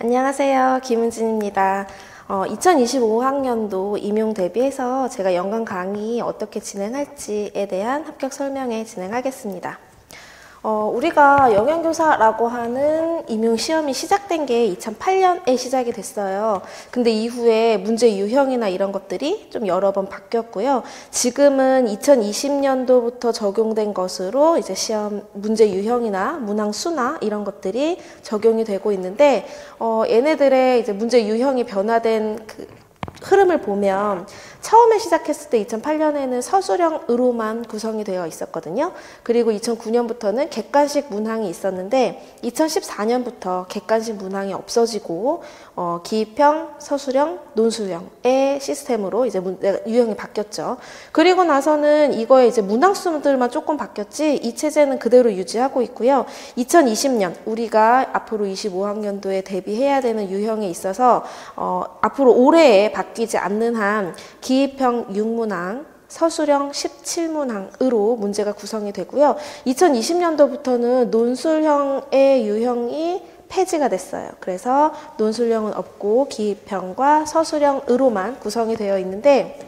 안녕하세요. 김은진입니다. 2025학년도 임용 대비해서 제가 연간 강의 어떻게 진행할지에 대한 합격 설명회 진행하겠습니다. 우리가 영양교사라고 하는 임용 시험이 시작된 게 2008년에 시작이 됐어요. 근데 이후에 문제 유형이나 이런 것들이 좀 여러 번 바뀌었고요. 지금은 2020년도부터 적용된 것으로 이제 시험 문제 유형이나 문항 수나 이런 것들이 적용이 되고 있는데, 얘네들의 이제 문제 유형이 변화된 흐름을 보면 처음에 시작했을 때 2008년에는 서술형으로만 구성이 되어 있었거든요. 그리고 2009년부터는 객관식 문항이 있었는데 2014년부터 객관식 문항이 없어지고 기입형, 서술형, 논술형의 시스템으로 이제 유형이 바뀌었죠. 그리고 나서는 이거에 이제 문항 수들만 조금 바뀌었지 이 체제는 그대로 유지하고 있고요. 2020년 우리가 앞으로 25학년도에 대비해야 되는 유형에 있어서 앞으로 올해에 바뀌지 않는 한 기입형 6문항, 서술형 17문항으로 문제가 구성이 되고요. 2020년도부터는 논술형의 유형이 폐지가 됐어요. 그래서 논술형은 없고 기입형과 서술형으로만 구성이 되어 있는데,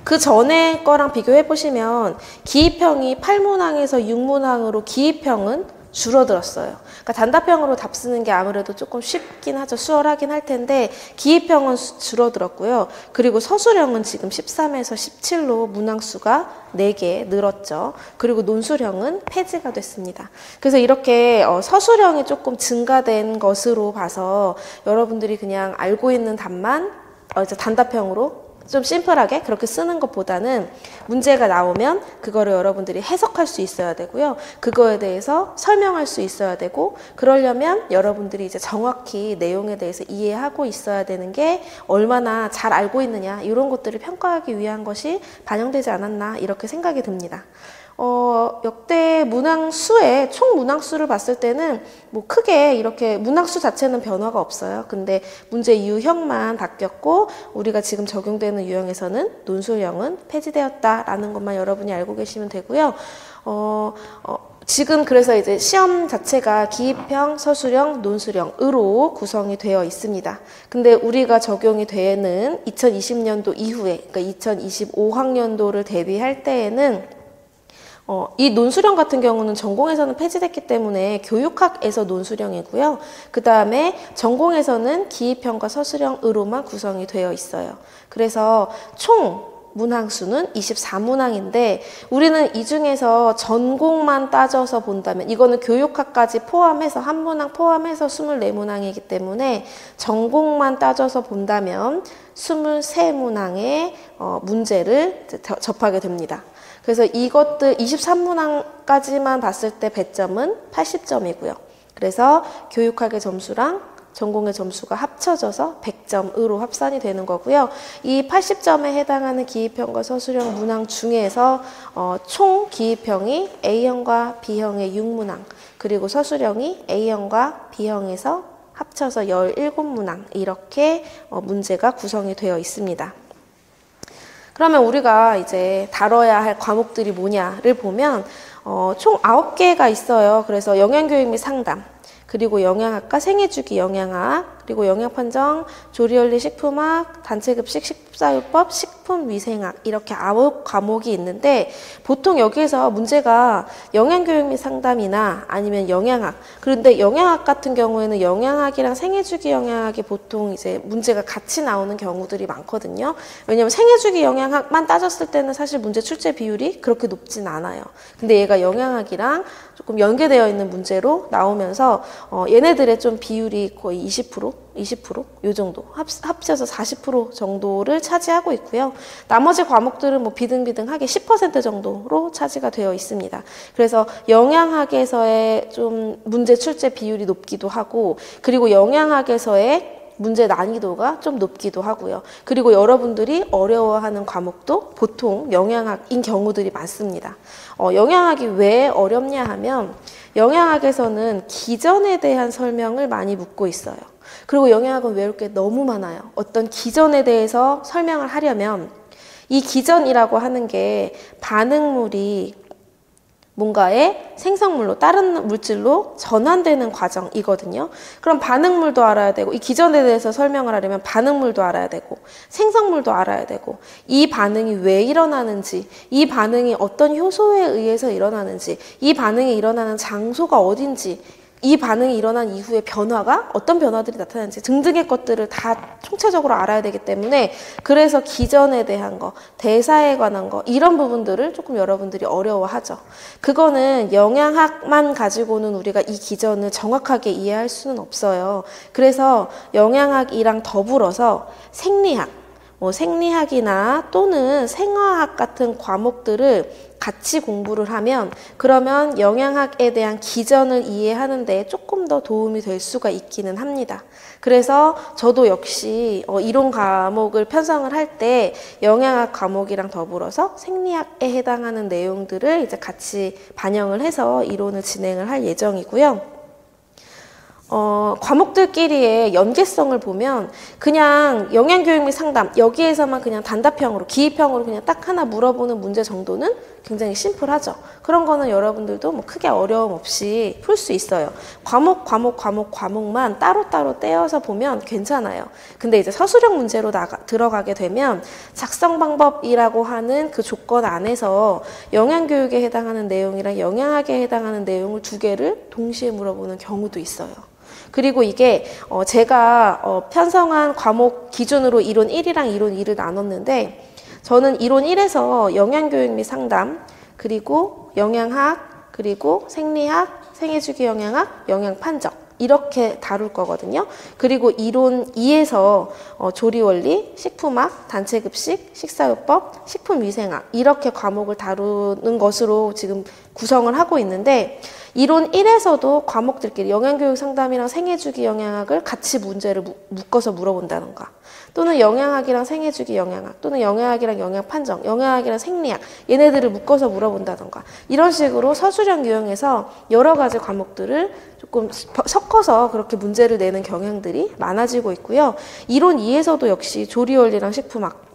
그 전에 거랑 비교해 보시면 기입형이 8문항에서 6문항으로 기입형은 줄어들었어요. 그러니까 단답형으로 답 쓰는 게 아무래도 조금 쉽긴 하죠. 수월하긴 할 텐데 기입형은 줄어들었고요. 그리고 서술형은 지금 13에서 17로 문항 수가 4개 늘었죠. 그리고 논술형은 폐지가 됐습니다. 그래서 이렇게 서술형이 조금 증가된 것으로 봐서 여러분들이 그냥 알고 있는 답만 이제 단답형으로 좀 심플하게 그렇게 쓰는 것보다는 문제가 나오면 그거를 여러분들이 해석할 수 있어야 되고요. 그거에 대해서 설명할 수 있어야 되고, 그러려면 여러분들이 이제 정확히 내용에 대해서 이해하고 있어야 되는 게 얼마나 잘 알고 있느냐, 이런 것들을 평가하기 위한 것이 반영되지 않았나 이렇게 생각이 듭니다. 역대 문항수의 총 문항수를 봤을 때는 뭐 크게 이렇게 문항수 자체는 변화가 없어요. 근데 문제 유형만 바뀌었고 우리가 지금 적용되는 유형에서는 논술형은 폐지되었다라는 것만 여러분이 알고 계시면 되고요. 지금 그래서 이제 시험 자체가 기입형, 서술형, 논술형으로 구성이 되어 있습니다. 근데 우리가 적용이 되는 2020년도 이후에, 그러니까 2025학년도를 대비할 때에는 이 논술형 같은 경우는 전공에서는 폐지됐기 때문에 교육학에서 논술형이고요. 그 다음에 전공에서는 기입형과 서술형으로만 구성이 되어 있어요. 그래서 총 문항수는 24문항인데 우리는 이 중에서 전공만 따져서 본다면, 이거는 교육학까지 포함해서 한 문항 포함해서 24문항이기 때문에 전공만 따져서 본다면 23문항의 문제를 접하게 됩니다. 그래서 이것들 23문항까지만 봤을 때 배점은 80점이고요. 그래서 교육학의 점수랑 전공의 점수가 합쳐져서 100점으로 합산이 되는 거고요. 이 80점에 해당하는 기입형과 서술형 문항 중에서 총 기입형이 A형과 B형의 6문항, 그리고 서술형이 A형과 B형에서 합쳐서 17문항, 이렇게 문제가 구성이 되어 있습니다. 그러면 우리가 이제 다뤄야 할 과목들이 뭐냐를 보면 총 9개가 있어요. 그래서 영양교육 및 상담, 그리고 영양학과, 생애주기 영양학, 그리고 영양판정, 조리원리 식품학, 단체급식 식사요법, 식품위생학, 이렇게 9과목이 있는데 보통 여기에서 문제가 영양교육 및 상담이나 아니면 영양학, 그런데 영양학 같은 경우에는 영양학이랑 생애주기 영양학이 보통 이제 문제가 같이 나오는 경우들이 많거든요. 왜냐면 생애주기 영양학만 따졌을 때는 사실 문제 출제 비율이 그렇게 높진 않아요. 근데 얘가 영양학이랑 조금 연계되어 있는 문제로 나오면서 얘네들의 좀 비율이 거의 20%? 요 정도 합쳐서 40% 정도를 차지하고 있고요. 나머지 과목들은 뭐 비등비등하게 10% 정도로 차지가 되어 있습니다. 그래서 영양학에서의 좀 문제 출제 비율이 높기도 하고, 그리고 영양학에서의 문제 난이도가 좀 높기도 하고요. 그리고 여러분들이 어려워하는 과목도 보통 영양학인 경우들이 많습니다. 영양학이 왜 어렵냐 하면 영양학에서는 기전에 대한 설명을 많이 묻고 있어요. 그리고 영양학은 외울 게 너무 많아요. 어떤 기전에 대해서 설명을 하려면 이 기전이라고 하는 게 반응물이 뭔가의 생성물로 다른 물질로 전환되는 과정이거든요. 그럼 반응물도 알아야 되고 이 기전에 대해서 설명을 하려면 반응물도 알아야 되고 생성물도 알아야 되고 이 반응이 왜 일어나는지 이 반응이 어떤 효소에 의해서 일어나는지 이 반응이 일어나는 장소가 어딘지 이 반응이 일어난 이후에 변화가 어떤 변화들이 나타나는지 등등의 것들을 다 총체적으로 알아야 되기 때문에 그래서 기전에 대한 거, 대사에 관한 거 이런 부분들을 조금 여러분들이 어려워하죠. 그거는 영양학만 가지고는 우리가 이 기전을 정확하게 이해할 수는 없어요. 그래서 영양학이랑 더불어서 생리학, 생리학이나 또는 생화학 같은 과목들을 같이 공부를 하면 그러면 영양학에 대한 기전을 이해하는 데 조금 더 도움이 될 수가 있기는 합니다. 그래서 저도 역시 이론 과목을 편성을 할 때 영양학 과목이랑 더불어서 생리학에 해당하는 내용들을 이제 같이 반영을 해서 이론을 진행을 할 예정이고요. 과목들끼리의 연계성을 보면 그냥 영양교육 및 상담 여기에서만 그냥 단답형으로 기입형으로 그냥 딱 하나 물어보는 문제 정도는 굉장히 심플하죠. 그런 거는 여러분들도 뭐 크게 어려움 없이 풀 수 있어요. 과목만 따로따로 떼어서 보면 괜찮아요. 근데 이제 서술형 문제로 들어가게 되면 작성 방법이라고 하는 그 조건 안에서 영양교육에 해당하는 내용이랑 영양학에 해당하는 내용을 두 개를 동시에 물어보는 경우도 있어요. 그리고 이게 제가 편성한 과목 기준으로 이론 1이랑 이론 2를 나눴는데 저는 이론 1에서 영양교육 및 상담, 그리고 영양학, 그리고 생리학, 생애주기 영양학, 영양판정 이렇게 다룰 거거든요. 그리고 이론 2에서 조리원리, 식품학, 단체급식, 식사요법, 식품위생학 이렇게 과목을 다루는 것으로 지금 구성을 하고 있는데 이론 1에서도 과목들끼리 영양교육 상담이랑 생애주기 영양학을 같이 문제를 묶어서 물어본다던가 또는 영양학이랑 생애주기 영양학 또는 영양학이랑 영양판정, 영양학이랑 생리학 얘네들을 묶어서 물어본다던가 이런 식으로 서술형 유형에서 여러 가지 과목들을 조금 섞어서 그렇게 문제를 내는 경향들이 많아지고 있고요. 이론 2에서도 역시 조리원리랑 식품학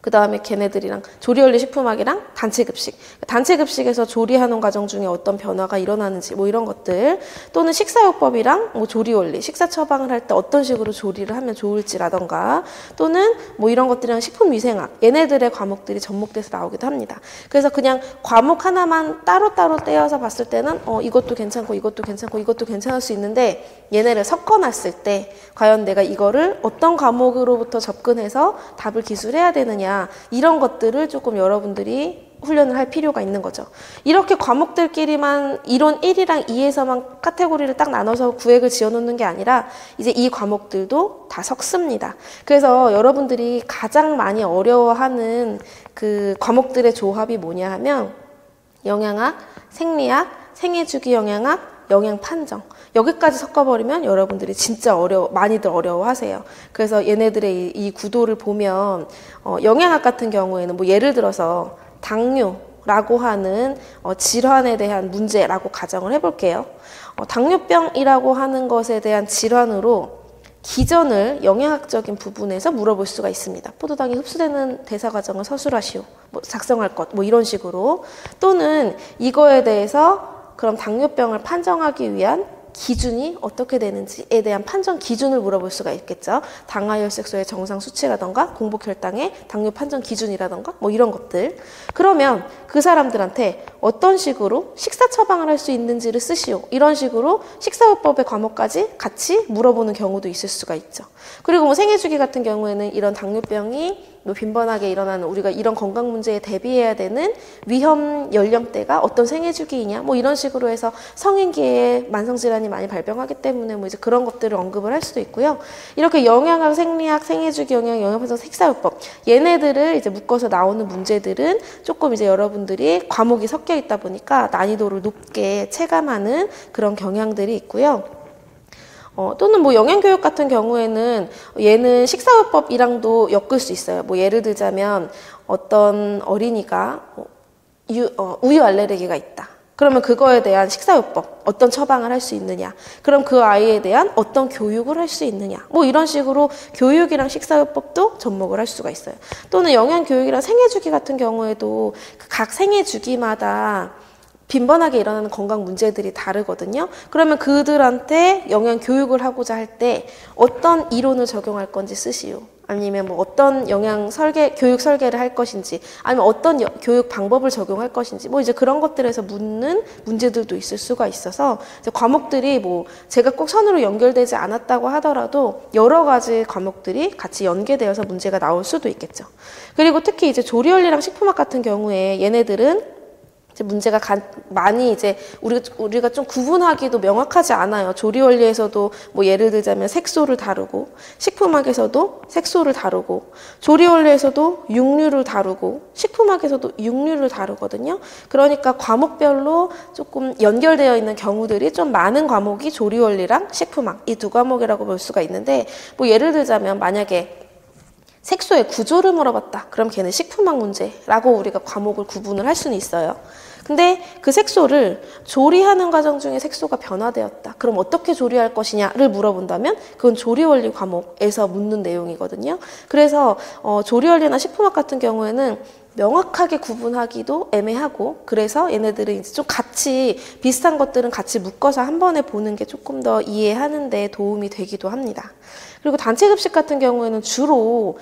그 다음에 걔네들이랑 조리원리 식품학이랑 단체급식. 단체급식에서 조리하는 과정 중에 어떤 변화가 일어나는지 뭐 이런 것들 또는 식사요법이랑 뭐 조리원리, 식사 처방을 할 때 어떤 식으로 조리를 하면 좋을지라던가 또는 뭐 이런 것들이랑 식품위생학 얘네들의 과목들이 접목돼서 나오기도 합니다. 그래서 그냥 과목 하나만 따로따로 떼어서 봤을 때는 이것도 괜찮고 이것도 괜찮고 이것도 괜찮을 수 있는데 얘네를 섞어놨을 때 과연 내가 이거를 어떤 과목으로부터 접근해서 답을 기술해야 되느냐 이런 것들을 조금 여러분들이 훈련을 할 필요가 있는 거죠. 이렇게 과목들끼리만 이론 1이랑 2에서만 카테고리를 딱 나눠서 구획을 지어놓는 게 아니라 이제 이 과목들도 다 섞습니다. 그래서 여러분들이 가장 많이 어려워하는 그 과목들의 조합이 뭐냐 하면 영양학, 생리학, 생애주기 영양학, 영양판정 여기까지 섞어버리면 여러분들이 진짜 많이들 어려워하세요. 그래서 얘네들의 이 구도를 보면 영양학 같은 경우에는 뭐 예를 들어서 당뇨라고 하는 질환에 대한 문제라고 가정을 해볼게요. 당뇨병이라고 하는 것에 대한 질환으로 기전을 영양학적인 부분에서 물어볼 수가 있습니다. 포도당이 흡수되는 대사 과정을 서술하시오. 뭐 작성할 것, 뭐 이런 식으로. 또는 이거에 대해서 그럼 당뇨병을 판정하기 위한 기준이 어떻게 되는지에 대한 판정 기준을 물어볼 수가 있겠죠. 당화혈색소의 정상 수치라던가 공복혈당의 당뇨 판정 기준이라던가 뭐 이런 것들. 그러면 그 사람들한테 어떤 식으로 식사 처방을 할 수 있는지를 쓰시오. 이런 식으로 식사요법의 과목까지 같이 물어보는 경우도 있을 수가 있죠. 그리고 뭐 생애주기 같은 경우에는 이런 당뇨병이 뭐 빈번하게 일어나는 우리가 이런 건강 문제에 대비해야 되는 위험 연령대가 어떤 생애주기이냐 뭐 이런 식으로 해서 성인기에 만성질환이 많이 발병하기 때문에 뭐 이제 그런 것들을 언급을 할 수도 있고요. 이렇게 영양학, 생리학, 생애주기 영양, 영양판정, 식사요법 얘네들을 이제 묶어서 나오는 문제들은 조금 이제 여러분들이 과목이 섞여 있다 보니까 난이도를 높게 체감하는 그런 경향들이 있고요. 또는 뭐 영양교육 같은 경우에는 얘는 식사요법이랑도 엮을 수 있어요. 뭐 예를 들자면 어떤 어린이가 우유 알레르기가 있다. 그러면 그거에 대한 식사요법, 어떤 처방을 할 수 있느냐. 그럼 그 아이에 대한 어떤 교육을 할 수 있느냐. 뭐 이런 식으로 교육이랑 식사요법도 접목을 할 수가 있어요. 또는 영양교육이랑 생애주기 같은 경우에도 각 생애주기마다 빈번하게 일어나는 건강 문제들이 다르거든요. 그러면 그들한테 영양 교육을 하고자 할 때 어떤 이론을 적용할 건지 쓰시오. 아니면 뭐 어떤 영양 설계, 교육 설계를 할 것인지, 아니면 어떤 교육 방법을 적용할 것인지, 뭐 이제 그런 것들에서 묻는 문제들도 있을 수가 있어서 이제 과목들이 뭐 제가 꼭 선으로 연결되지 않았다고 하더라도 여러 가지 과목들이 같이 연계되어서 문제가 나올 수도 있겠죠. 그리고 특히 이제 조리원리랑 식품학 같은 경우에 얘네들은 이제 문제가 많이 이제 우리가 좀 구분하기도 명확하지 않아요. 조리 원리에서도 뭐 예를 들자면 색소를 다루고, 식품학에서도 색소를 다루고, 조리 원리에서도 육류를 다루고, 식품학에서도 육류를 다루거든요. 그러니까 과목별로 조금 연결되어 있는 경우들이 좀 많은 과목이 조리 원리랑 식품학 이 두 과목이라고 볼 수가 있는데, 뭐 예를 들자면 만약에 색소의 구조를 물어봤다. 그럼 걔는 식품학 문제라고 우리가 과목을 구분을 할 수는 있어요. 근데 그 색소를 조리하는 과정 중에 색소가 변화되었다. 그럼 어떻게 조리할 것이냐를 물어본다면 그건 조리원리 과목에서 묻는 내용이거든요. 그래서 조리원리나 식품학 같은 경우에는 명확하게 구분하기도 애매하고, 그래서 얘네들은 이제 좀 같이 비슷한 것들은 같이 묶어서 한 번에 보는 게 조금 더 이해하는 데 도움이 되기도 합니다. 그리고 단체급식 같은 경우에는 주로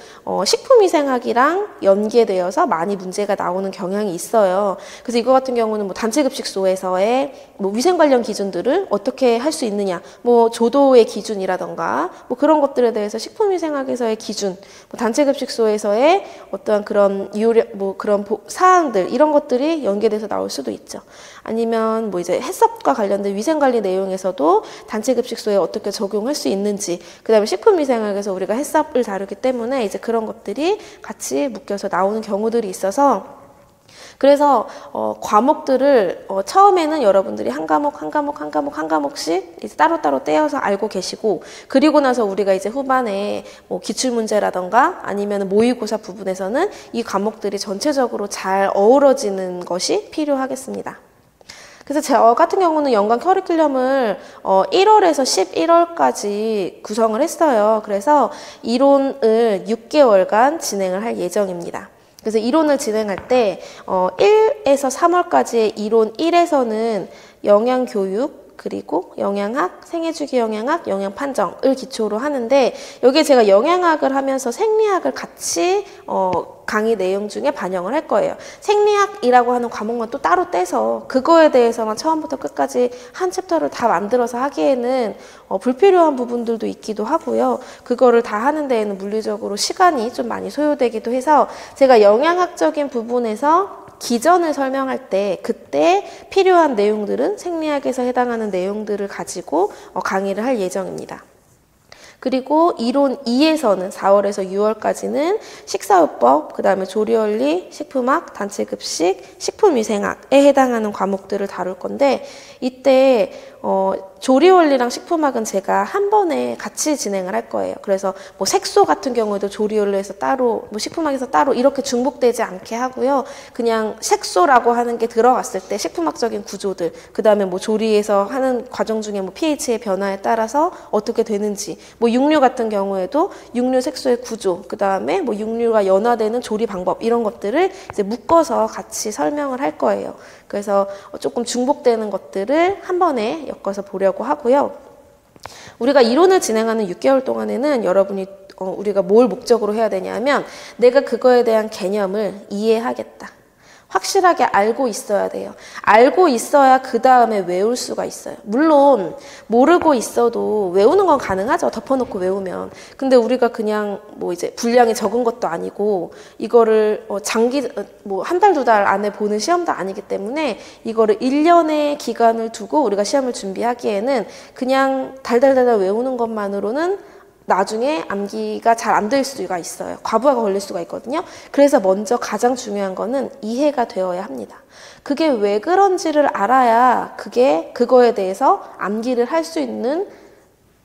식품위생학이랑 연계되어서 많이 문제가 나오는 경향이 있어요. 그래서 이거 같은 경우는 뭐 단체급식소에서의 뭐 위생 관련 기준들을 어떻게 할 수 있느냐, 뭐 조도의 기준이라던가 뭐 그런 것들에 대해서 식품위생학에서의 기준, 뭐 단체급식소에서의 어떠한 그런 뭐 그런 사항들, 이런 것들이 연계돼서 나올 수도 있죠. 아니면 뭐 이제 햇섭과 관련된 위생관리 내용에서도 단체급식소에 어떻게 적용할 수 있는지, 그 다음에 식품위생학에서 우리가 햇섭을 다루기 때문에 이제 그런 것들이 같이 묶여서 나오는 경우들이 있어서, 그래서 과목들을 처음에는 여러분들이 한 과목씩 이제 따로따로 떼어서 알고 계시고, 그리고 나서 우리가 이제 후반에 뭐 기출문제라던가 아니면 모의고사 부분에서는 이 과목들이 전체적으로 잘 어우러지는 것이 필요하겠습니다. 그래서 저 같은 경우는 연간 커리큘럼을 1월에서 11월까지 구성을 했어요. 그래서 이론을 6개월간 진행을 할 예정입니다. 그래서 이론을 진행할 때 1에서 3월까지의 이론 1에서는 영양교육, 그리고 영양학, 생애주기 영양학, 영양판정을 기초로 하는데, 여기에 제가 영양학을 하면서 생리학을 같이 강의 내용 중에 반영을 할 거예요. 생리학이라고 하는 과목만 또 따로 떼서 그거에 대해서만 처음부터 끝까지 한 챕터를 다 만들어서 하기에는 불필요한 부분들도 있기도 하고요. 그거를 다 하는 데에는 물리적으로 시간이 좀 많이 소요되기도 해서 제가 영양학적인 부분에서 기전을 설명할 때 그때 필요한 내용들은 생리학에서 해당하는 내용들을 가지고 강의를 할 예정입니다. 그리고 이론 2에서는 4월에서 6월까지는 식사요법, 그 다음에 조리원리, 식품학, 단체급식, 식품위생학에 해당하는 과목들을 다룰 건데, 이때 조리원리랑 식품학은 제가 한 번에 같이 진행을 할 거예요. 그래서 뭐 색소 같은 경우에도 조리원리에서 따로, 뭐 식품학에서 따로 이렇게 중복되지 않게 하고요. 그냥 색소라고 하는 게 들어갔을 때 식품학적인 구조들, 그 다음에 뭐 조리에서 하는 과정 중에 뭐 pH의 변화에 따라서 어떻게 되는지, 뭐 육류 같은 경우에도 육류 색소의 구조, 그 다음에 뭐 육류가 연화되는 조리 방법, 이런 것들을 이제 묶어서 같이 설명을 할 거예요. 그래서 조금 중복되는 것들을 한 번에 엮어서 보려고 하고요. 우리가 이론을 진행하는 6개월 동안에는 여러분이 우리가 뭘 목적으로 해야 되냐면, 내가 그거에 대한 개념을 이해하겠다. 확실하게 알고 있어야 돼요. 알고 있어야 그 다음에 외울 수가 있어요. 물론 모르고 있어도 외우는 건 가능하죠. 덮어놓고 외우면. 근데 우리가 그냥 뭐 이제 분량이 적은 것도 아니고, 이거를 장기 뭐 한 달, 두 달 안에 보는 시험도 아니기 때문에 이거를 1년의 기간을 두고 우리가 시험을 준비하기에는 그냥 달달달달 외우는 것만으로는 나중에 암기가 잘 안 될 수가 있어요. 과부하가 걸릴 수가 있거든요. 그래서 먼저 가장 중요한 거는 이해가 되어야 합니다. 그게 왜 그런지를 알아야 그거에 대해서 암기를 할 수 있는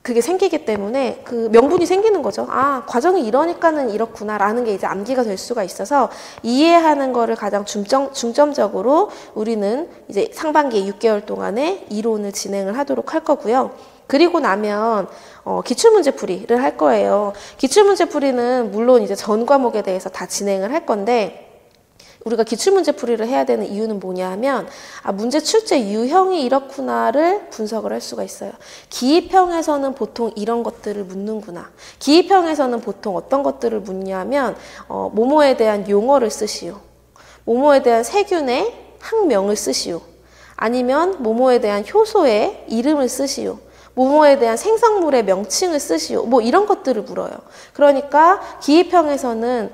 그게 생기기 때문에 그 명분이 생기는 거죠. 아, 과정이 이러니까는 이렇구나라는 게 이제 암기가 될 수가 있어서, 이해하는 거를 가장 중점적으로 우리는 이제 상반기 6개월 동안에 이론을 진행을 하도록 할 거고요. 그리고 나면 기출문제 풀이를 할 거예요. 기출문제 풀이는 물론 이제 전 과목에 대해서 다 진행을 할 건데, 우리가 기출문제풀이를 해야 되는 이유는 뭐냐 하면 문제 출제 유형이 이렇구나를 분석을 할 수가 있어요. 기입형에서는 보통 이런 것들을 묻는구나. 기입형에서는 보통 어떤 것들을 묻냐면 뭐뭐에 대한 용어를 쓰시오. 뭐뭐에 대한 세균의 학명을 쓰시오. 아니면 뭐뭐에 대한 효소의 이름을 쓰시오. 뭐뭐에 대한 생성물의 명칭을 쓰시오. 뭐 이런 것들을 물어요. 그러니까 기입형에서는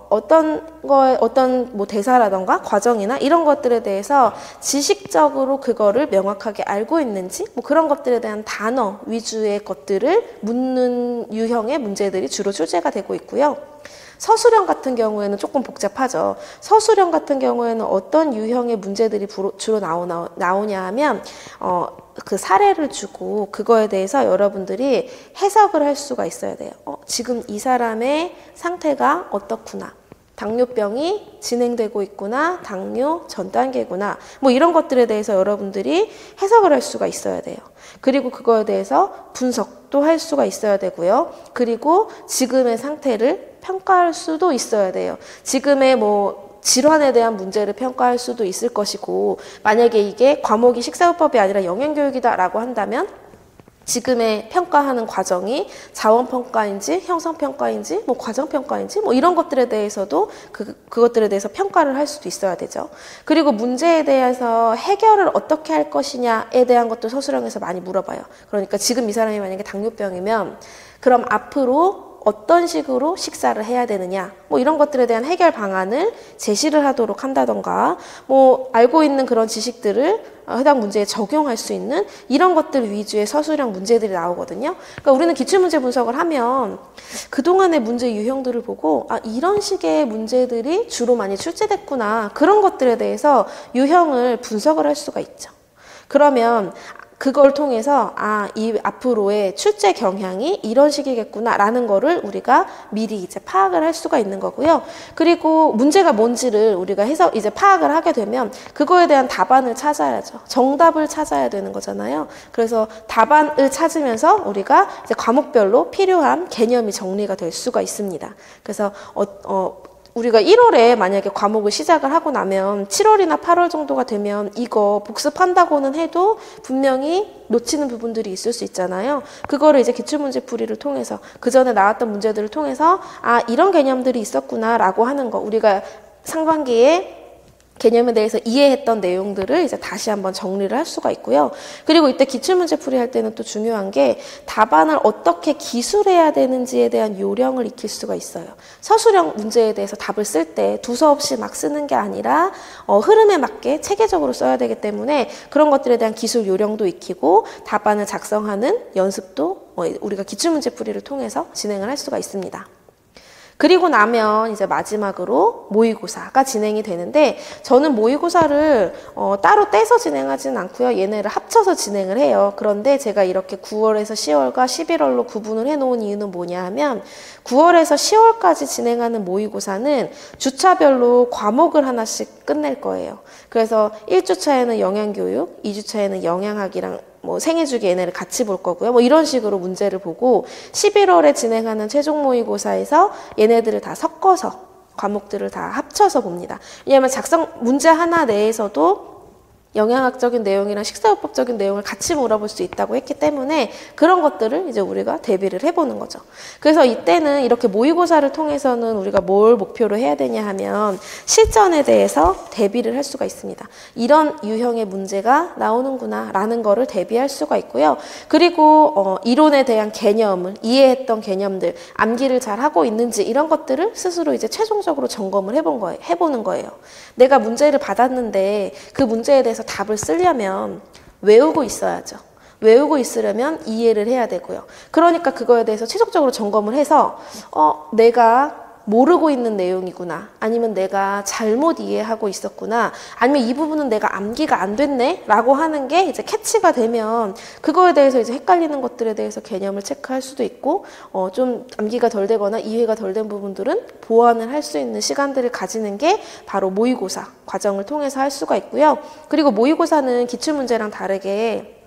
어떤 뭐 대사라던가 과정이나 이런 것들에 대해서 지식적으로 그거를 명확하게 알고 있는지 뭐 그런 것들에 대한 단어 위주의 것들을 묻는 유형의 문제들이 주로 출제가 되고 있고요. 서술형 같은 경우에는 조금 복잡하죠. 서술형 같은 경우에는 어떤 유형의 문제들이 주로 나오냐 하면 그 사례를 주고 그거에 대해서 여러분들이 해석을 할 수가 있어야 돼요. 지금 이 사람의 상태가 어떻구나. 당뇨병이 진행되고 있구나. 당뇨 전 단계구나. 뭐 이런 것들에 대해서 여러분들이 해석을 할 수가 있어야 돼요. 그리고 그거에 대해서 분석도 할 수가 있어야 되고요. 그리고 지금의 상태를 평가할 수도 있어야 돼요. 지금의 뭐 질환에 대한 문제를 평가할 수도 있을 것이고, 만약에 이게 과목이 식사요법이 아니라 영양교육이다라고 한다면 지금의 평가하는 과정이 자원평가인지 형성평가인지 뭐 과정평가인지 뭐 이런 것들에 대해서도 그것들에 대해서 평가를 할 수도 있어야 되죠. 그리고 문제에 대해서 해결을 어떻게 할 것이냐에 대한 것도 서술형에서 많이 물어봐요. 그러니까 지금 이 사람이 만약에 당뇨병이면 그럼 앞으로 어떤 식으로 식사를 해야 되느냐 뭐 이런 것들에 대한 해결 방안을 제시를 하도록 한다던가 뭐 알고 있는 그런 지식들을 해당 문제에 적용할 수 있는 이런 것들 위주의 서술형 문제들이 나오거든요. 그러니까 우리는 기출문제 분석을 하면 그동안의 문제 유형들을 보고 이런 식의 문제들이 주로 많이 출제됐구나 그런 것들에 대해서 유형을 분석을 할 수가 있죠. 그러면 그걸 통해서 이 앞으로의 출제 경향이 이런 식이겠구나라는 거를 우리가 미리 이제 파악을 할 수가 있는 거고요. 그리고 문제가 뭔지를 우리가 해서 이제 파악을 하게 되면 그거에 대한 답안을 찾아야죠. 정답을 찾아야 되는 거잖아요. 그래서 답안을 찾으면서 우리가 이제 과목별로 필요한 개념이 정리가 될 수가 있습니다. 그래서 우리가 1월에 만약에 과목을 시작을 하고 나면 7월이나 8월 정도가 되면 이거 복습한다고는 해도 분명히 놓치는 부분들이 있을 수 있잖아요. 그거를 이제 기출문제풀이를 통해서 그 전에 나왔던 문제들을 통해서 이런 개념들이 있었구나라고 하는 거 우리가 상반기에 개념에 대해서 이해했던 내용들을 이제 다시 한번 정리를 할 수가 있고요. 그리고 이때 기출문제 풀이할 때는 또 중요한 게 답안을 어떻게 기술해야 되는지에 대한 요령을 익힐 수가 있어요. 서술형 문제에 대해서 답을 쓸 때 두서없이 막 쓰는 게 아니라 흐름에 맞게 체계적으로 써야 되기 때문에 그런 것들에 대한 기술 요령도 익히고 답안을 작성하는 연습도 우리가 기출문제 풀이를 통해서 진행을 할 수가 있습니다. 그리고 나면 이제 마지막으로 모의고사가 진행이 되는데 저는 모의고사를 따로 떼서 진행하지는 않고요. 얘네를 합쳐서 진행을 해요. 그런데 제가 이렇게 9월에서 10월과 11월로 구분을 해놓은 이유는 뭐냐 하면 9월에서 10월까지 진행하는 모의고사는 주차별로 과목을 하나씩 끝낼 거예요. 그래서 1주차에는 영양교육, 2주차에는 영양학이랑 뭐 생애주기 얘네를 같이 볼 거고요. 뭐 이런 식으로 문제를 보고 11월에 진행하는 최종 모의고사에서 얘네들을 다 섞어서 과목들을 다 합쳐서 봅니다. 왜냐하면 문제 하나 내에서도 영양학적인 내용이랑 식사요법적인 내용을 같이 물어볼 수 있다고 했기 때문에 그런 것들을 이제 우리가 대비를 해보는 거죠. 그래서 이때는 이렇게 모의고사를 통해서는 우리가 뭘 목표로 해야 되냐 하면 실전에 대해서 대비를 할 수가 있습니다. 이런 유형의 문제가 나오는구나 라는 거를 대비할 수가 있고요. 그리고 이론에 대한 개념을 이해했던 개념들 암기를 잘 하고 있는지 이런 것들을 스스로 이제 최종적으로 점검을 해보는 거예요. 내가 문제를 받았는데 그 문제에 대해서 답을 쓰려면 외우고 있어야죠. 외우고 있으려면 이해를 해야 되고요. 그러니까 그거에 대해서 최종적으로 점검을 해서 내가 모르고 있는 내용이구나. 아니면 내가 잘못 이해하고 있었구나. 아니면 이 부분은 내가 암기가 안 됐네? 라고 하는 게 이제 캐치가 되면 그거에 대해서 이제 헷갈리는 것들에 대해서 개념을 체크할 수도 있고 좀 암기가 덜 되거나 이해가 덜 된 부분들은 보완을 할 수 있는 시간들을 가지는 게 바로 모의고사 과정을 통해서 할 수가 있고요. 그리고 모의고사는 기출문제랑 다르게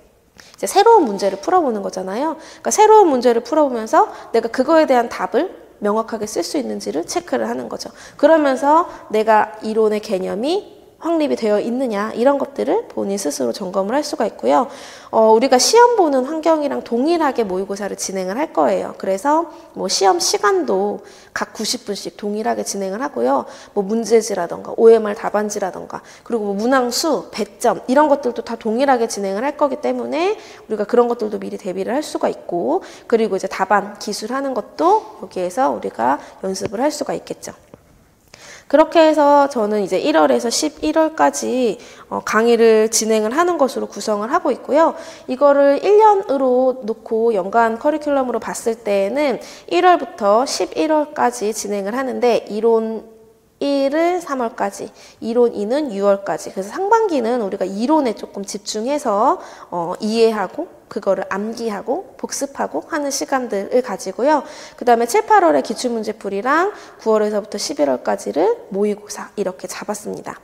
이제 새로운 문제를 풀어보는 거잖아요. 그러니까 새로운 문제를 풀어보면서 내가 그거에 대한 답을 명확하게 쓸 수 있는지를 체크를 하는 거죠. 그러면서 내가 이론의 개념이 확립이 되어 있느냐 이런 것들을 본인 스스로 점검을 할 수가 있고요. 우리가 시험 보는 환경이랑 동일하게 모의고사를 진행을 할 거예요. 그래서 뭐 시험 시간도 각 90분씩 동일하게 진행을 하고요. 뭐 문제지라던가 OMR 답안지라던가 그리고 뭐 문항수, 배점 이런 것들도 다 동일하게 진행을 할 거기 때문에 우리가 그런 것들도 미리 대비를 할 수가 있고 그리고 이제 답안 기술하는 것도 여기에서 우리가 연습을 할 수가 있겠죠. 그렇게 해서 저는 이제 1월에서 11월까지 강의를 진행을 하는 것으로 구성을 하고 있고요. 이거를 1년으로 놓고 연간 커리큘럼으로 봤을 때에는 1월부터 11월까지 진행을 하는데 이론 1을 3월까지, 이론 2는 6월까지. 그래서 상반기는 우리가 이론에 조금 집중해서 이해하고 그거를 암기하고 복습하고 하는 시간들을 가지고요. 그 다음에 7, 8월에 기출문제풀이랑 9월에서부터 11월까지를 모의고사 이렇게 잡았습니다.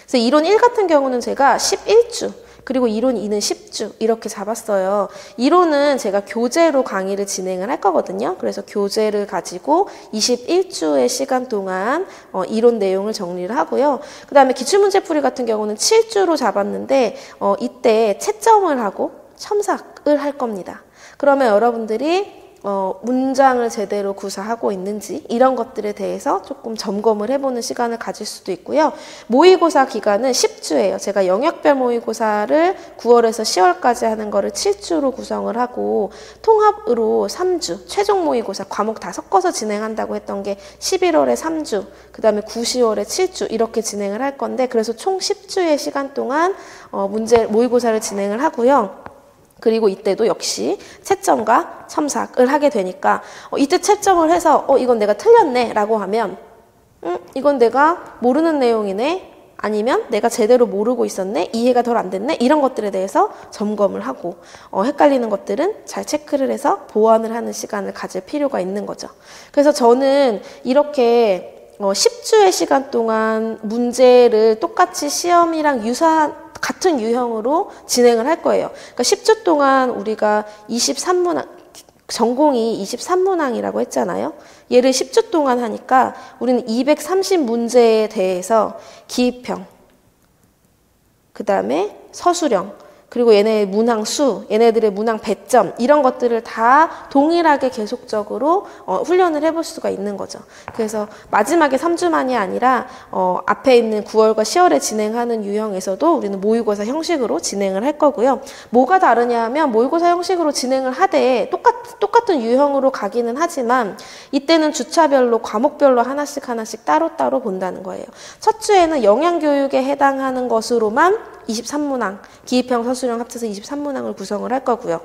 그래서 이론 1 같은 경우는 제가 11주 그리고 이론 2는 10주 이렇게 잡았어요. 이론은 제가 교재로 강의를 진행을 할 거거든요. 그래서 교재를 가지고 21주의 시간 동안 이론 내용을 정리를 하고요. 그 다음에 기출문제풀이 같은 경우는 7주로 잡았는데 이때 채점을 하고 첨삭을 할 겁니다. 그러면 여러분들이 문장을 제대로 구사하고 있는지 이런 것들에 대해서 조금 점검을 해보는 시간을 가질 수도 있고요. 모의고사 기간은 10주예요. 제가 영역별 모의고사를 9월에서 10월까지 하는 거를 7주로 구성을 하고 통합으로 3주, 최종 모의고사 과목 다 섞어서 진행한다고 했던 게 11월에 3주, 그 다음에 9, 10월에 7주 이렇게 진행을 할 건데 그래서 총 10주의 시간 동안 모의고사를 진행을 하고요. 그리고 이때도 역시 채점과 첨삭을 하게 되니까 이때 채점을 해서 이건 내가 틀렸네 라고 하면 이건 내가 모르는 내용이네 아니면 내가 제대로 모르고 있었네 이해가 덜 안 됐네 이런 것들에 대해서 점검을 하고 헷갈리는 것들은 잘 체크를 해서 보완을 하는 시간을 가질 필요가 있는 거죠. 그래서 저는 이렇게 10주의 시간 동안 문제를 똑같이 시험이랑 같은 유형으로 진행을 할 거예요. 그러니까 10주 동안 우리가 23문항, 전공이 23문항이라고 했잖아요. 얘를 10주 동안 하니까 우리는 230문제에 대해서 기입형, 그 다음에 서술형, 그리고 얘네의 문항 수, 얘네들의 문항 배점 이런 것들을 다 동일하게 계속적으로 훈련을 해볼 수가 있는 거죠. 그래서 마지막에 3주만이 아니라 앞에 있는 9월과 10월에 진행하는 유형에서도 우리는 모의고사 형식으로 진행을 할 거고요. 뭐가 다르냐 하면 모의고사 형식으로 진행을 하되 똑같은 유형으로 가기는 하지만 이때는 주차별로 과목별로 하나씩 따로따로 본다는 거예요. 첫 주에는 영양교육에 해당하는 것으로만 23문항, 기입형, 서술형 합쳐서 23문항을 구성을 할 거고요.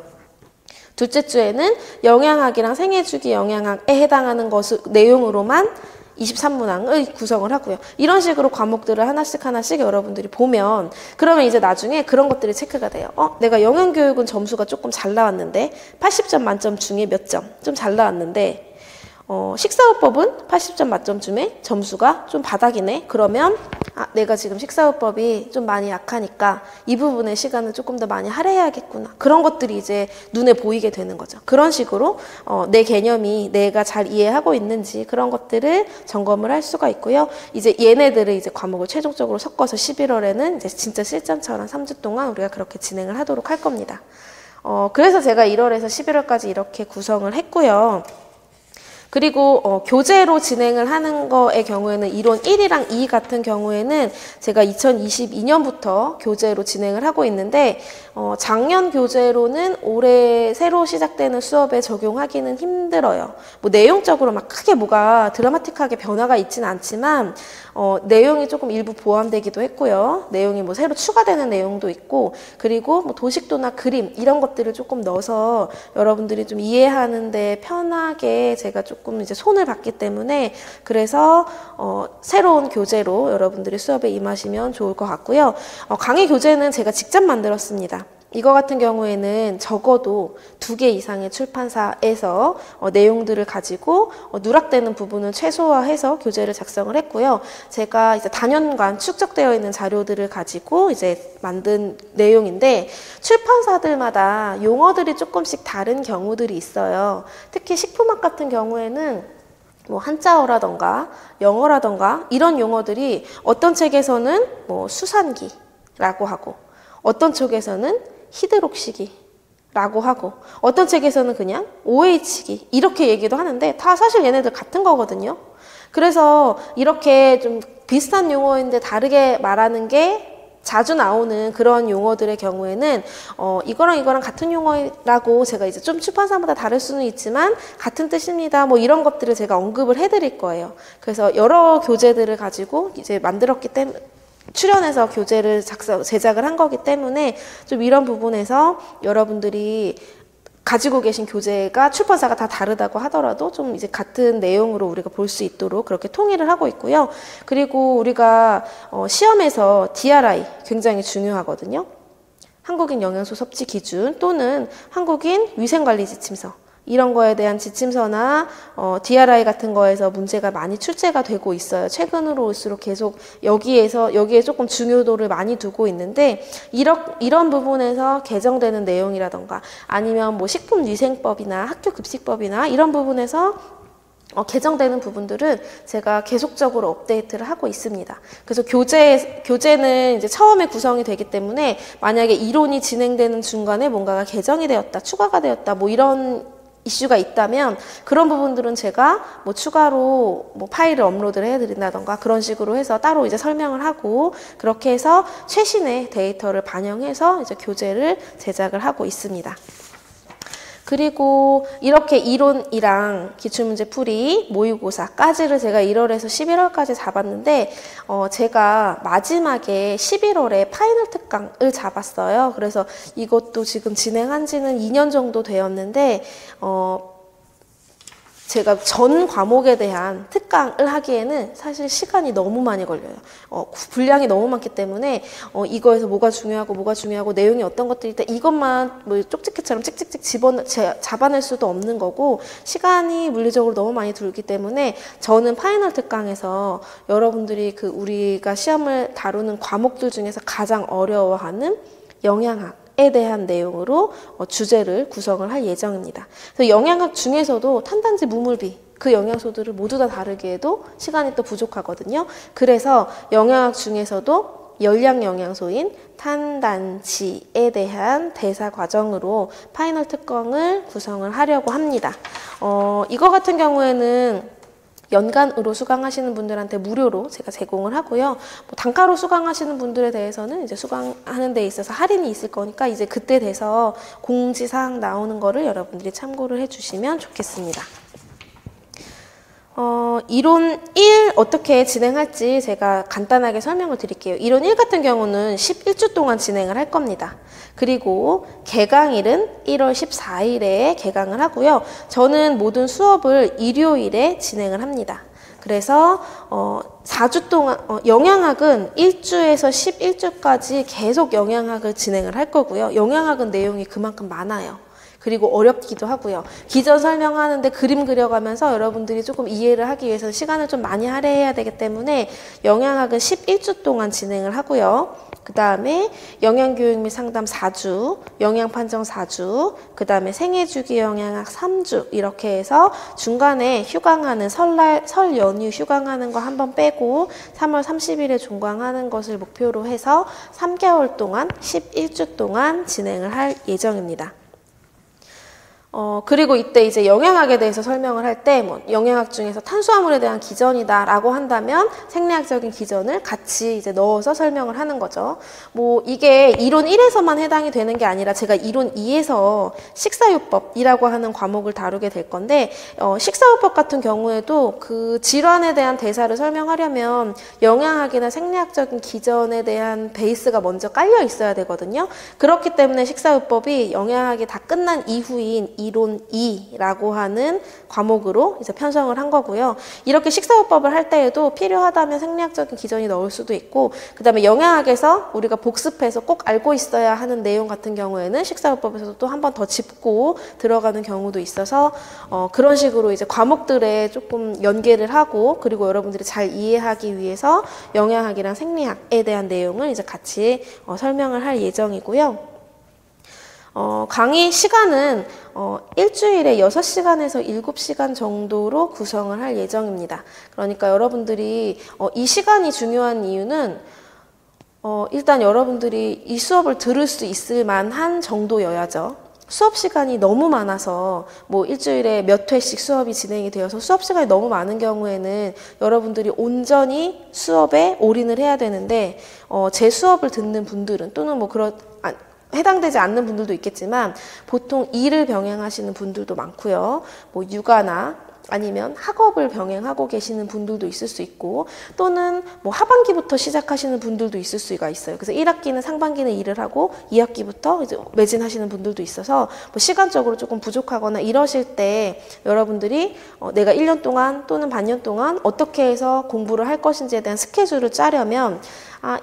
둘째 주에는 영양학이랑 생애주기 영양학에 해당하는 내용으로만 23문항을 구성을 하고요. 이런 식으로 과목들을 하나씩 여러분들이 보면 그러면 이제 나중에 그런 것들이 체크가 돼요. 내가 영양교육은 점수가 조금 잘 나왔는데 80점 만점 중에 몇 점? 좀 잘 나왔는데 식사요법은 80점 만점 중에 점수가 좀 바닥이네. 그러면 내가 지금 식사요법이 좀 많이 약하니까 이 부분의 시간을 조금 더 많이 할애해야겠구나. 그런 것들이 이제 눈에 보이게 되는 거죠. 그런 식으로 내 개념이 내가 잘 이해하고 있는지 그런 것들을 점검을 할 수가 있고요. 이제 얘네들을 이제 과목을 최종적으로 섞어서 11월에는 이제 진짜 실전처럼 3주 동안 우리가 그렇게 진행을 하도록 할 겁니다. 그래서 제가 1월에서 11월까지 이렇게 구성을 했고요. 그리고 교재로 진행을 하는 거의 경우에는 이론 1이랑 2 같은 경우에는 제가 2022년부터 교재로 진행을 하고 있는데 작년 교재로는 올해 새로 시작되는 수업에 적용하기는 힘들어요. 뭐 내용적으로 막 크게 뭐가 드라마틱하게 변화가 있지는 않지만 내용이 조금 일부 보완되기도 했고요. 내용이 뭐 새로 추가되는 내용도 있고 그리고 뭐 도식도나 그림 이런 것들을 조금 넣어서 여러분들이 좀 이해하는데 편하게 제가 조금 이제 손을 봤기 때문에 그래서 새로운 교재로 여러분들이 수업에 임하시면 좋을 것 같고요. 강의 교재는 제가 직접 만들었습니다. 이거 같은 경우에는 적어도 2개 이상의 출판사에서 내용들을 가지고 누락되는 부분을 최소화해서 교재를 작성을 했고요. 제가 이제 단연간 축적되어 있는 자료들을 가지고 이제 만든 내용인데 출판사들마다 용어들이 조금씩 다른 경우들이 있어요. 특히 식품학 같은 경우에는 뭐 한자어라던가 영어라던가 이런 용어들이 어떤 책에서는 뭐 수산기라고 하고 어떤 책에서는 히드록시기라고 하고 어떤 책에서는 그냥 OH기 이렇게 얘기도 하는데 다 사실 얘네들 같은 거거든요. 그래서 이렇게 좀 비슷한 용어인데 다르게 말하는 게 자주 나오는 그런 용어들의 경우에는 이거랑 이거랑 같은 용어라고 제가 이제 좀 출판사마다 다를 수는 있지만 같은 뜻입니다. 뭐 이런 것들을 제가 언급을 해드릴 거예요. 그래서 여러 교재들을 가지고 이제 만들었기 때문에 출연해서 교재를 제작을 한 거기 때문에 좀 이런 부분에서 여러분들이 가지고 계신 교재가 출판사가 다 다르다고 하더라도 좀 이제 같은 내용으로 우리가 볼 수 있도록 그렇게 통일을 하고 있고요. 그리고 우리가 시험에서 DRI 굉장히 중요하거든요. 한국인 영양소 섭취 기준 또는 한국인 위생관리 지침서 이런 거에 대한 지침서나 DRI 같은 거에서 문제가 많이 출제가 되고 있어요. 최근으로 올수록 계속 여기에 조금 중요도를 많이 두고 있는데 이런 부분에서 개정되는 내용이라던가 아니면 뭐 식품위생법이나 학교급식법이나 이런 부분에서 개정되는 부분들은 제가 계속적으로 업데이트를 하고 있습니다. 그래서 교재는 이제 처음에 구성이 되기 때문에 만약에 이론이 진행되는 중간에 뭔가가 개정이 되었다, 추가가 되었다, 뭐 이런 이슈가 있다면 그런 부분들은 제가 뭐 추가로 뭐 파일을 업로드를 해드린다던가 그런 식으로 해서 따로 이제 설명을 하고 그렇게 해서 최신의 데이터를 반영해서 이제 교재를 제작을 하고 있습니다. 그리고 이렇게 이론이랑 기출문제 풀이, 모의고사까지를 제가 1월에서 11월까지 잡았는데 제가 마지막에 11월에 파이널 특강을 잡았어요. 그래서 이것도 지금 진행한 지는 2년 정도 되었는데 제가 전 과목에 대한 특강을 하기에는 사실 시간이 너무 많이 걸려요. 분량이 너무 많기 때문에 이거에서 뭐가 중요하고 내용이 어떤 것들이 있다 이것만 뭐 쪽집게처럼 찍찍찍 잡아낼 수도 없는 거고 시간이 물리적으로 너무 많이 들기 때문에 저는 파이널 특강에서 여러분들이 우리가 시험을 다루는 과목들 중에서 가장 어려워하는 영양학 에 대한 내용으로 주제를 구성을 할 예정입니다. 그래서 영양학 중에서도 탄단지, 무물비 그 영양소들을 모두 다 다르게 해도 시간이 또 부족하거든요. 그래서 영양학 중에서도 열량 영양소인 탄단지에 대한 대사 과정으로 파이널 특강을 구성을 하려고 합니다. 이거 같은 경우에는 연간으로 수강하시는 분들한테 무료로 제가 제공을 하고요. 뭐 단가로 수강하시는 분들에 대해서는 이제 수강하는 데 있어서 할인이 있을 거니까 이제 그때 돼서 공지사항 나오는 거를 여러분들이 참고를 해주시면 좋겠습니다. 이론 1 어떻게 진행할지 제가 간단하게 설명을 드릴게요. 이론 1 같은 경우는 11주 동안 진행을 할 겁니다. 그리고 개강일은 1월 14일에 개강을 하고요. 저는 모든 수업을 일요일에 진행을 합니다. 그래서 4주 동안 영양학은 1주에서 11주까지 계속 영양학을 진행을 할 거고요. 영양학은 내용이 그만큼 많아요. 그리고 어렵기도 하고요. 기전 설명하는데 그림 그려가면서 여러분들이 조금 이해를 하기 위해서 시간을 좀 많이 할애해야 되기 때문에 영양학은 11주 동안 진행을 하고요. 그 다음에 영양교육 및 상담 4주, 영양판정 4주, 그 다음에 생애주기 영양학 3주 이렇게 해서 중간에 휴강하는 설 연휴 휴강하는 거 한번 빼고 3월 30일에 종강하는 것을 목표로 해서 3개월 동안 11주 동안 진행을 할 예정입니다. 그리고 이때 이제 영양학에 대해서 설명을 할 때 뭐 영양학 중에서 탄수화물에 대한 기전이다라고 한다면 생리학적인 기전을 같이 이제 넣어서 설명을 하는 거죠. 뭐 이게 이론 1에서만 해당이 되는 게 아니라 제가 이론 2에서 식사요법이라고 하는 과목을 다루게 될 건데 식사요법 같은 경우에도 그 질환에 대한 대사를 설명하려면 영양학이나 생리학적인 기전에 대한 베이스가 먼저 깔려 있어야 되거든요. 그렇기 때문에 식사요법이 영양학이 다 끝난 이후인 이론 2라고 하는 과목으로 이제 편성을 한 거고요. 이렇게 식사요법을 할 때에도 필요하다면 생리학적인 기전이 넣을 수도 있고 그 다음에 영양학에서 우리가 복습해서 꼭 알고 있어야 하는 내용 같은 경우에는 식사요법에서도 또 한 번 더 짚고 들어가는 경우도 있어서 그런 식으로 이제 과목들에 조금 연계를 하고 그리고 여러분들이 잘 이해하기 위해서 영양학이랑 생리학에 대한 내용을 이제 같이 설명을 할 예정이고요. 강의 시간은 일주일에 6시간에서 7시간 정도로 구성을 할 예정입니다. 그러니까 여러분들이 이 시간이 중요한 이유는 일단 여러분들이 이 수업을 들을 수 있을 만한 정도여야죠. 수업 시간이 너무 많아서 뭐 일주일에 몇 회씩 수업이 진행이 되어서 수업 시간이 너무 많은 경우에는 여러분들이 온전히 수업에 올인을 해야 되는데 제 수업을 듣는 분들은 또는 뭐 해당되지 않는 분들도 있겠지만 보통 일을 병행하시는 분들도 많고요. 뭐 육아나 아니면 학업을 병행하고 계시는 분들도 있을 수 있고 또는 뭐 하반기부터 시작하시는 분들도 있을 수가 있어요. 그래서 1학기는 상반기는 일을 하고 2학기부터 이제 매진하시는 분들도 있어서 뭐 시간적으로 조금 부족하거나 이러실 때 여러분들이 내가 1년 동안 또는 반년 동안 어떻게 해서 공부를 할 것인지에 대한 스케줄을 짜려면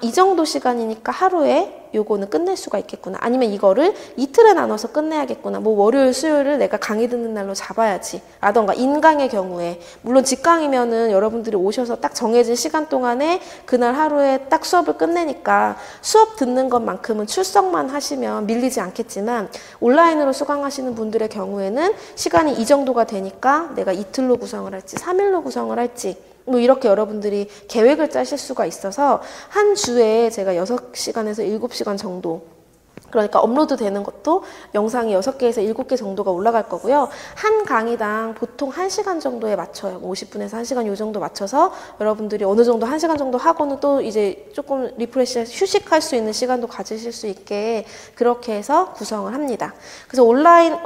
이 정도 시간이니까 하루에 요거는 끝낼 수가 있겠구나. 아니면 이거를 이틀에 나눠서 끝내야겠구나. 뭐 월요일, 수요일을 내가 강의 듣는 날로 잡아야지. 라던가 인강의 경우에 물론 직강이면은 여러분들이 오셔서 딱 정해진 시간 동안에 그날 하루에 딱 수업을 끝내니까 수업 듣는 것만큼은 출석만 하시면 밀리지 않겠지만 온라인으로 수강하시는 분들의 경우에는 시간이 이 정도가 되니까 내가 이틀로 구성을 할지 3일로 구성을 할지 뭐 이렇게 여러분들이 계획을 짜실 수가 있어서 한 주에 제가 6시간에서 7시간 정도 그러니까 업로드 되는 것도 영상이 6개에서 7개 정도가 올라갈 거고요. 한 강의당 보통 1시간 정도에 맞춰요. 50분에서 1시간 요 정도 맞춰서 여러분들이 어느 정도 1시간 정도 하고는 또 이제 조금 리프레시 휴식할 수 있는 시간도 가지실 수 있게 그렇게 해서 구성을 합니다. 그래서 온라인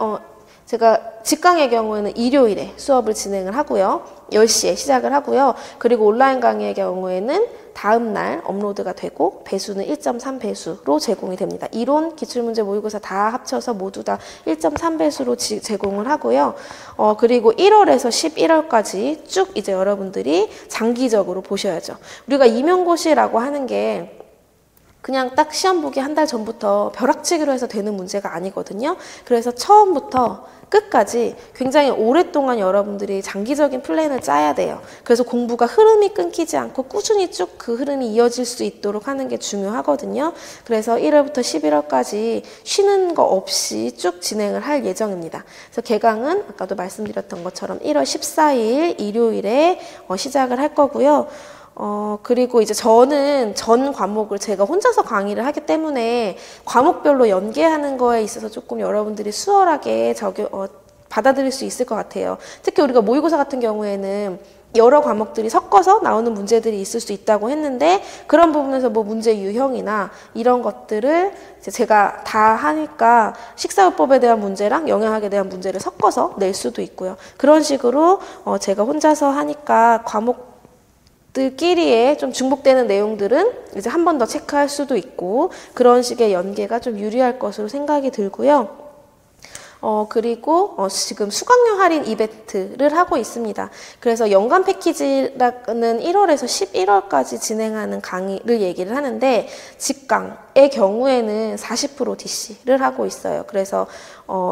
제가 직강의 경우에는 일요일에 수업을 진행을 하고요. 10시에 시작을 하고요. 그리고 온라인 강의의 경우에는 다음 날 업로드가 되고 배수는 1.3배수로 제공이 됩니다. 이론, 기출문제, 모의고사 다 합쳐서 모두 다 1.3배수로 제공을 하고요. 그리고 1월에서 11월까지 쭉 이제 여러분들이 장기적으로 보셔야죠. 우리가 임용고시라고 하는 게 그냥 딱 시험 보기 한 달 전부터 벼락치기로 해서 되는 문제가 아니거든요. 그래서 처음부터 끝까지 굉장히 오랫동안 여러분들이 장기적인 플랜을 짜야 돼요. 그래서 공부가 흐름이 끊기지 않고 꾸준히 쭉 그 흐름이 이어질 수 있도록 하는 게 중요하거든요. 그래서 1월부터 11월까지 쉬는 거 없이 쭉 진행을 할 예정입니다. 그래서 개강은 아까도 말씀드렸던 것처럼 1월 14일 일요일에 시작을 할 거고요. 그리고 이제 저는 전 과목을 제가 혼자서 강의를 하기 때문에 과목별로 연계하는 거에 있어서 조금 여러분들이 수월하게 받아들일 수 있을 것 같아요. 특히 우리가 모의고사 같은 경우에는 여러 과목들이 섞어서 나오는 문제들이 있을 수 있다고 했는데 그런 부분에서 뭐 문제 유형이나 이런 것들을 이제 제가 다 하니까 식사요법에 대한 문제랑 영양학에 대한 문제를 섞어서 낼 수도 있고요. 그런 식으로 제가 혼자서 하니까 과목들끼리의 좀 중복되는 내용들은 이제 한 번 더 체크할 수도 있고 그런 식의 연계가 좀 유리할 것으로 생각이 들고요. 그리고 지금 수강료 할인 이벤트를 하고 있습니다. 그래서 연간 패키지라는 1월에서 11월까지 진행하는 강의를 얘기를 하는데 직강의 경우에는 40% DC를 하고 있어요. 그래서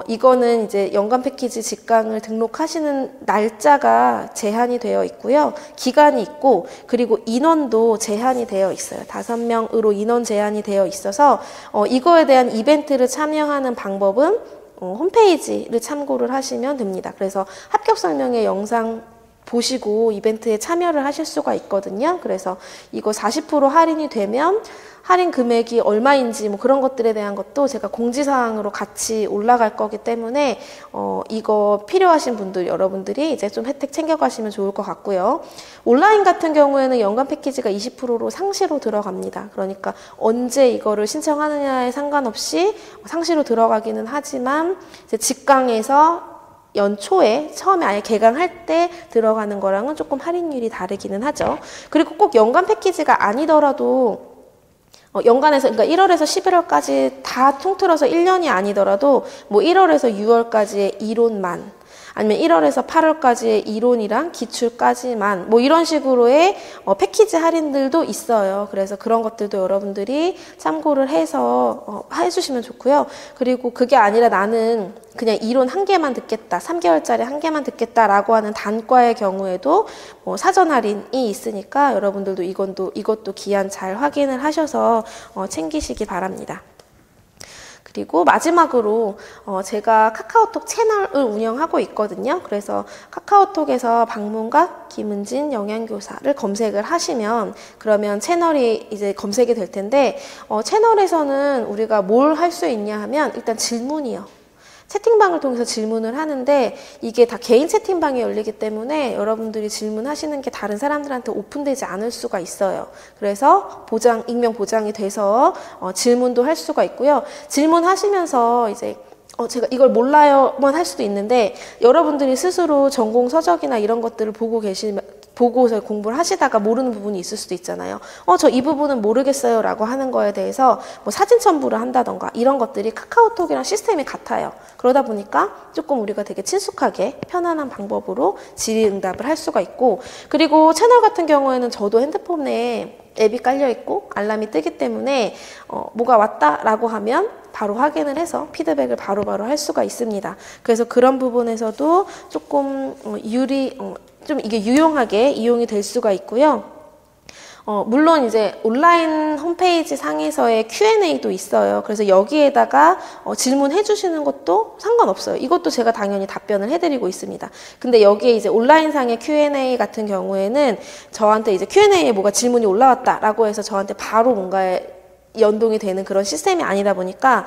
이거는 이제 연간 패키지 직강을 등록하시는 날짜가 제한이 되어 있고요. 기간이 있고 그리고 인원도 제한이 되어 있어요. 5명으로 인원 제한이 되어 있어서 이거에 대한 이벤트를 참여하는 방법은 홈페이지를 참고를 하시면 됩니다. 그래서 합격 설명회 영상 보시고 이벤트에 참여를 하실 수가 있거든요. 그래서 이거 40% 할인이 되면 할인 금액이 얼마인지 뭐 그런 것들에 대한 것도 제가 공지사항으로 같이 올라갈 거기 때문에 이거 필요하신 분들 여러분들이 이제 좀 혜택 챙겨가시면 좋을 것 같고요. 온라인 같은 경우에는 연간 패키지가 20%로 상시로 들어갑니다. 그러니까 언제 이거를 신청하느냐에 상관없이 상시로 들어가기는 하지만 이제 직강에서 연초에 처음에 아예 개강할 때 들어가는 거랑은 조금 할인율이 다르기는 하죠. 그리고 꼭 연간 패키지가 아니더라도 연간에서 그러니까 1월에서 11월까지 다 통틀어서 1년이 아니더라도 뭐 1월에서 6월까지의 이론만 아니면 1월에서 8월까지의 이론이랑 기출까지만 뭐 이런 식으로의 패키지 할인들도 있어요. 그래서 그런 것들도 여러분들이 참고를 해서 해주시면 좋고요. 그리고 그게 아니라 나는 그냥 이론 한 개만 듣겠다, 3개월짜리 한 개만 듣겠다라고 하는 단과의 경우에도 사전 할인이 있으니까 여러분들도 이것도 기한 잘 확인을 하셔서 챙기시기 바랍니다. 그리고 마지막으로 제가 카카오톡 채널을 운영하고 있거든요. 그래서 카카오톡에서 방문각 김은진 영양교사를 검색을 하시면 그러면 채널이 이제 검색이 될 텐데 채널에서는 우리가 뭘 할 수 있냐 하면 일단 질문이요. 채팅방을 통해서 질문을 하는데 이게 다 개인 채팅방이 열리기 때문에 여러분들이 질문하시는 게 다른 사람들한테 오픈되지 않을 수가 있어요. 그래서 익명 보장이 돼서 질문도 할 수가 있고요. 질문하시면서 이제 제가 이걸 몰라요만 할 수도 있는데 여러분들이 스스로 전공 서적이나 이런 것들을 보고서 공부를 하시다가 모르는 부분이 있을 수도 있잖아요. 저 이 부분은 모르겠어요 라고 하는 거에 대해서 뭐 사진 첨부를 한다던가 이런 것들이 카카오톡이랑 시스템이 같아요. 그러다 보니까 조금 우리가 되게 친숙하게 편안한 방법으로 질의응답을 할 수가 있고, 그리고 채널 같은 경우에는 저도 핸드폰에 앱이 깔려 있고 알람이 뜨기 때문에 뭐가 왔다라고 하면 바로 확인을 해서 피드백을 바로바로 할 수가 있습니다. 그래서 그런 부분에서도 조금 좀 이게 유용하게 이용이 될 수가 있고요. 물론 이제 온라인 홈페이지 상에서의 Q&A도 있어요. 그래서 여기에다가 질문해 주시는 것도 상관없어요. 이것도 제가 당연히 답변을 해드리고 있습니다. 근데 여기에 이제 온라인 상의 Q&A 같은 경우에는 저한테 이제 Q&A에 뭐가 질문이 올라왔다라고 해서 저한테 바로 뭔가에 연동이 되는 그런 시스템이 아니다 보니까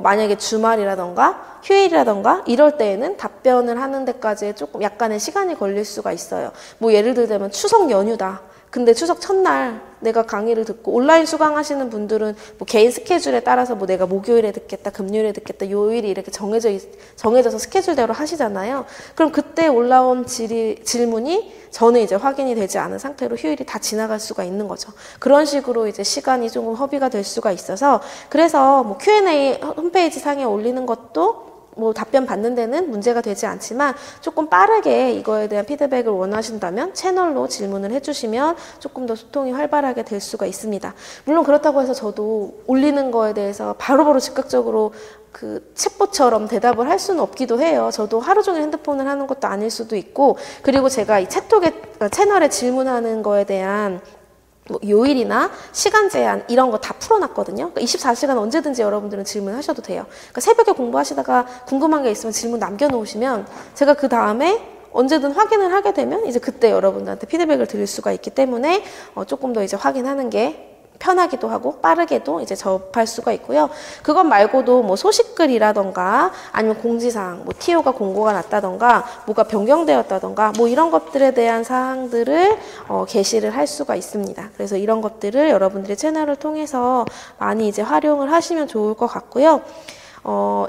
만약에 주말이라던가 휴일이라던가 이럴 때에는 답변을 하는 데까지 조금 약간의 시간이 걸릴 수가 있어요. 뭐 예를 들자면 추석 연휴다. 근데 추석 첫날 내가 강의를 듣고 온라인 수강하시는 분들은 뭐 개인 스케줄에 따라서 뭐 내가 목요일에 듣겠다, 금요일에 듣겠다, 요일이 이렇게 정해져서 스케줄대로 하시잖아요. 그럼 그때 올라온 질문이 저는 이제 확인이 되지 않은 상태로 휴일이 다 지나갈 수가 있는 거죠. 그런 식으로 이제 시간이 조금 허비가 될 수가 있어서, 그래서 뭐 Q&A 홈페이지 상에 올리는 것도 뭐 답변 받는 데는 문제가 되지 않지만 조금 빠르게 이거에 대한 피드백을 원하신다면 채널로 질문을 해주시면 조금 더 소통이 활발하게 될 수가 있습니다. 물론 그렇다고 해서 저도 올리는 거에 대해서 바로바로 즉각적으로 그 챗봇처럼 대답을 할 수는 없기도 해요. 저도 하루 종일 핸드폰을 하는 것도 아닐 수도 있고, 그리고 제가 이 채널에 질문하는 거에 대한 뭐 요일이나 시간 제한 이런 거 다 풀어놨거든요. 그러니까 24시간 언제든지 여러분들은 질문하셔도 돼요. 그러니까 새벽에 공부하시다가 궁금한 게 있으면 질문 남겨놓으시면 제가 그 다음에 언제든 확인을 하게 되면 이제 그때 여러분들한테 피드백을 드릴 수가 있기 때문에 조금 더 이제 확인하는 게 편하기도 하고 빠르게도 이제 접할 수가 있고요. 그것 말고도 뭐 소식글이라던가 아니면 공지사항, 뭐 TO가 공고가 났다던가 뭐가 변경되었다던가 뭐 이런 것들에 대한 사항들을 게시를 할 수가 있습니다. 그래서 이런 것들을 여러분들의 채널을 통해서 많이 이제 활용을 하시면 좋을 것 같고요.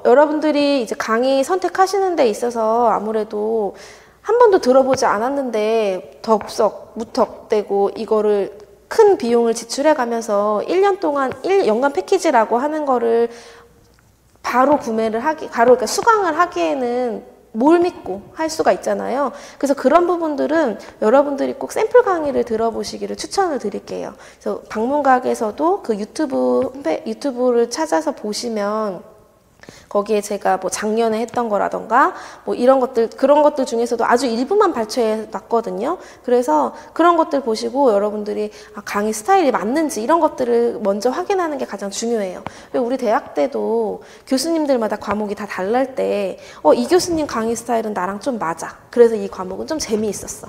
여러분들이 이제 강의 선택하시는 데 있어서 아무래도 한 번도 들어보지 않았는데 덥석 무턱대고 이거를 큰 비용을 지출해 가면서 1년 동안 연간 패키지라고 하는 거를 바로 그러니까 수강을 하기에는 뭘 믿고 할 수가 있잖아요. 그래서 그런 부분들은 여러분들이 꼭 샘플 강의를 들어보시기를 추천을 드릴게요. 그래서 방문각에서도 그 유튜브를 찾아서 보시면 거기에 제가 뭐 작년에 했던 거라던가 뭐 그런 것들 중에서도 아주 일부만 발췌해 놨거든요. 그래서 그런 것들 보시고 여러분들이 강의 스타일이 맞는지 이런 것들을 먼저 확인하는 게 가장 중요해요. 우리 대학 때도 교수님들마다 과목이 다 달랄 때 이 교수님 강의 스타일은 나랑 좀 맞아. 그래서 이 과목은 좀 재미있었어.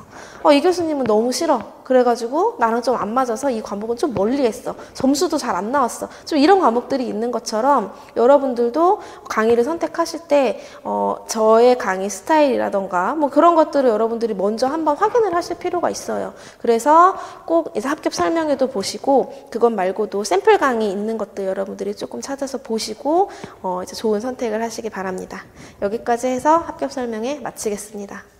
이 교수님은 너무 싫어. 그래가지고 나랑 좀 안 맞아서 이 과목은 좀 멀리했어. 점수도 잘 안 나왔어. 좀 이런 과목들이 있는 것처럼 여러분들도 강의를 선택하실 때 저의 강의 스타일이라던가 뭐 그런 것들을 여러분들이 먼저 한번 확인을 하실 필요가 있어요. 그래서 꼭 이제 합격 설명회도 보시고 그것 말고도 샘플 강의 있는 것들 여러분들이 조금 찾아서 보시고 이제 좋은 선택을 하시기 바랍니다. 여기까지 해서 합격 설명회 마치겠습니다.